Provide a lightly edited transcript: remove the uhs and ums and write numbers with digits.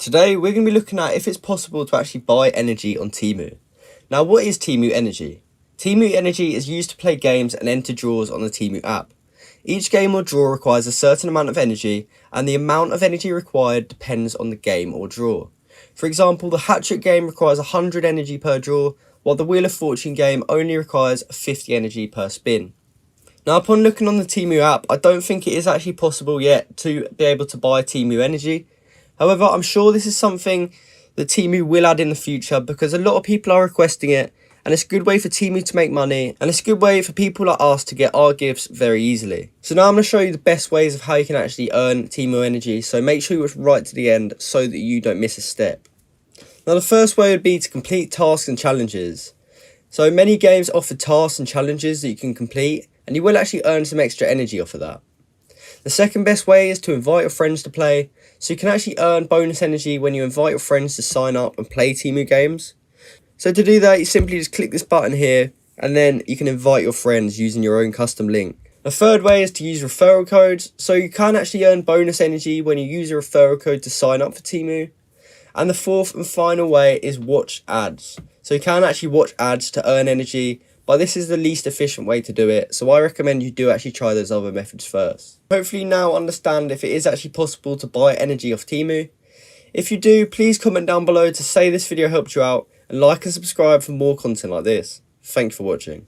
Today we're going to be looking at if it's possible to actually buy energy on Temu. Now, what is Temu Energy? Temu Energy is used to play games and enter draws on the Temu app. Each game or draw requires a certain amount of energy, and the amount of energy required depends on the game or draw. For example, the hat-trick game requires 100 energy per draw, while the Wheel of Fortune game only requires 50 energy per spin. Now, upon looking on the Temu app, I don't think it is actually possible yet to be able to buy Temu Energy. However, I'm sure this is something that Temu will add in the future because a lot of people are requesting it, and it's a good way for Temu to make money, and it's a good way for people like us to get our gifts very easily. So now I'm going to show you the best ways of how you can actually earn Temu Energy, so make sure you watch right to the end so that you don't miss a step. Now, the first way would be to complete tasks and challenges. So many games offer tasks and challenges that you can complete, and you will actually earn some extra energy off of that. The second best way is to invite your friends to play, so you can actually earn bonus energy when you invite your friends to sign up and play Temu games. So to do that, you simply just click this button here, and then you can invite your friends using your own custom link. The third way is to use referral codes, so you can actually earn bonus energy when you use a referral code to sign up for Temu. And the fourth and final way is watch ads. So you can actually watch ads to earn energy, but this is the least efficient way to do it, so I recommend you do actually try those other methods first. Hopefully you now understand if it is actually possible to buy energy off Temu. If you do, please comment down below to say this video helped you out, and like and subscribe for more content like this. Thanks for watching.